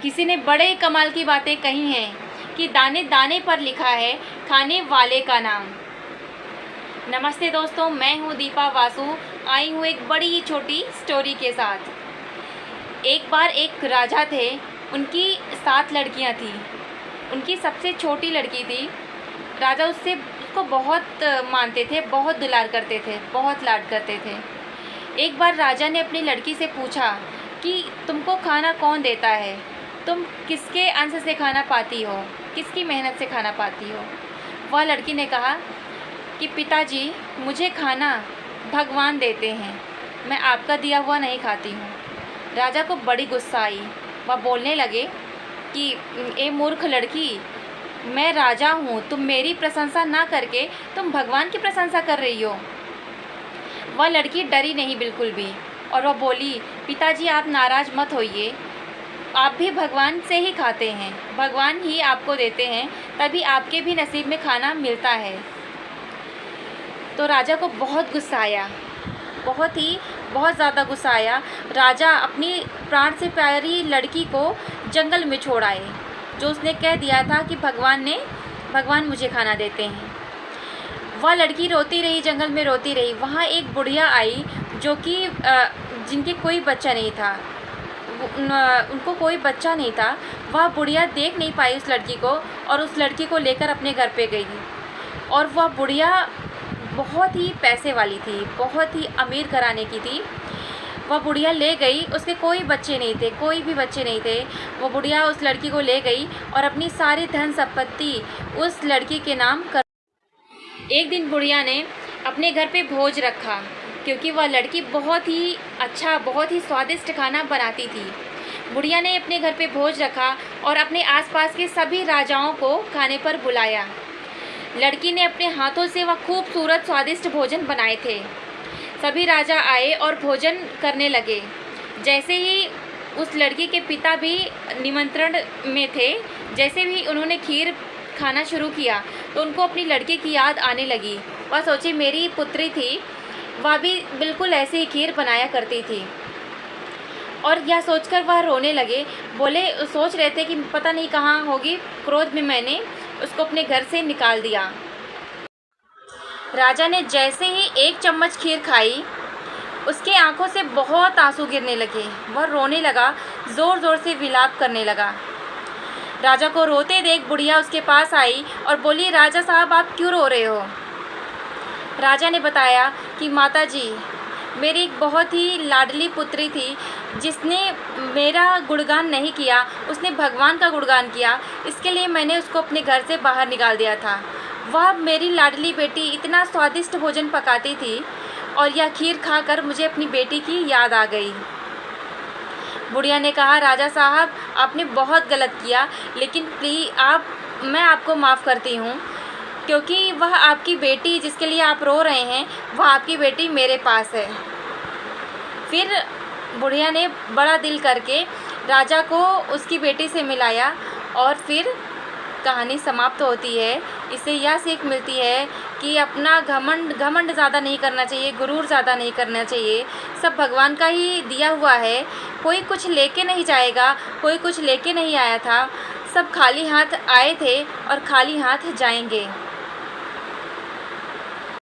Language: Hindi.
किसी ने बड़े कमाल की बातें कही हैं कि दाने दाने पर लिखा है खाने वाले का नाम। नमस्ते दोस्तों, मैं हूँ दीपा वासु। आई हूँ एक बड़ी ही छोटी स्टोरी के साथ। एक बार एक राजा थे, उनकी 7 लड़कियाँ थीं। उनकी सबसे छोटी लड़की थी। राजा उसको बहुत मानते थे, बहुत दुलार करते थे, बहुत लाड करते थे। एक बार राजा ने अपनी लड़की से पूछा कि तुमको खाना कौन देता है, तुम किसके अंश से खाना पाती हो, किसकी मेहनत से खाना पाती हो। वह लड़की ने कहा कि पिताजी, मुझे खाना भगवान देते हैं, मैं आपका दिया हुआ नहीं खाती हूँ। राजा को बड़ी गुस्सा आई। वह बोलने लगे कि ए मूर्ख लड़की, मैं राजा हूँ, तुम मेरी प्रशंसा ना करके तुम भगवान की प्रशंसा कर रही हो। वह लड़की डरी नहीं बिल्कुल भी, और वह बोली, पिताजी आप नाराज़ मत होइए, आप भी भगवान से ही खाते हैं, भगवान ही आपको देते हैं, तभी आपके भी नसीब में खाना मिलता है। तो राजा को बहुत गुस्सा आया, बहुत ज़्यादा गुस्सा आया। राजा अपनी प्राण से प्यारी लड़की को जंगल में छोड़ आए, जो उसने कह दिया था कि भगवान मुझे खाना देते हैं। वह लड़की रोती रही, जंगल में रोती रही। वहाँ एक बुढ़िया आई जो कि जिनके कोई बच्चा नहीं था, उनको कोई बच्चा नहीं था। वह बुढ़िया देख नहीं पाई उस लड़की को, और उस लड़की को लेकर अपने घर पे गई। और वह बुढ़िया बहुत ही पैसे वाली थी, बहुत ही अमीर घराने की थी। वह बुढ़िया ले गई, उसके कोई बच्चे नहीं थे, कोई भी बच्चे नहीं थे। वो बुढ़िया उस लड़की को ले गई और अपनी सारी धन संपत्ति उस लड़की के नाम कर। एक दिन बुढ़िया ने अपने घर पे भोज रखा, क्योंकि वह लड़की बहुत ही अच्छा, बहुत ही स्वादिष्ट खाना बनाती थी। बुढ़िया ने अपने घर पे भोज रखा और अपने आसपास के सभी राजाओं को खाने पर बुलाया। लड़की ने अपने हाथों से वह खूबसूरत स्वादिष्ट भोजन बनाए थे। सभी राजा आए और भोजन करने लगे। जैसे ही उस लड़की के पिता भी निमंत्रण में थे, जैसे ही उन्होंने खीर खाना शुरू किया तो उनको अपनी लड़की की याद आने लगी। वह सोची, मेरी पुत्री थी, वह भी बिल्कुल ऐसे ही खीर बनाया करती थी। और यह सोचकर वह रोने लगे। सोच रहे थे कि पता नहीं कहाँ होगी। क्रोध में मैंने उसको अपने घर से निकाल दिया। राजा ने जैसे ही 1 चम्मच खीर खाई, उसके आंखों से बहुत आंसू गिरने लगे। वह रोने लगा, ज़ोर ज़ोर से विलाप करने लगा। राजा को रोते देख बुढ़िया उसके पास आई और बोली, राजा साहब आप क्यों रो रहे हो। राजा ने बताया कि माताजी, मेरी एक बहुत ही लाडली पुत्री थी, जिसने मेरा गुणगान नहीं किया, उसने भगवान का गुणगान किया, इसके लिए मैंने उसको अपने घर से बाहर निकाल दिया था। वह मेरी लाडली बेटी इतना स्वादिष्ट भोजन पकाती थी, और यह खीर खाकर मुझे अपनी बेटी की याद आ गई। बुढ़िया ने कहा, राजा साहब आपने बहुत गलत किया, लेकिन मैं आपको माफ़ करती हूँ, क्योंकि वह आपकी बेटी जिसके लिए आप रो रहे हैं, वह आपकी बेटी मेरे पास है। फिर बुढ़िया ने बड़ा दिल करके राजा को उसकी बेटी से मिलाया, और फिर कहानी समाप्त होती है। इससे यह सीख मिलती है कि अपना घमंड ज़्यादा नहीं करना चाहिए, गुरूर ज़्यादा नहीं करना चाहिए। सब भगवान का ही दिया हुआ है। कोई कुछ लेके नहीं जाएगा, कोई कुछ लेके नहीं आया था। सब खाली हाथ आए थे और खाली हाथ जाएंगे।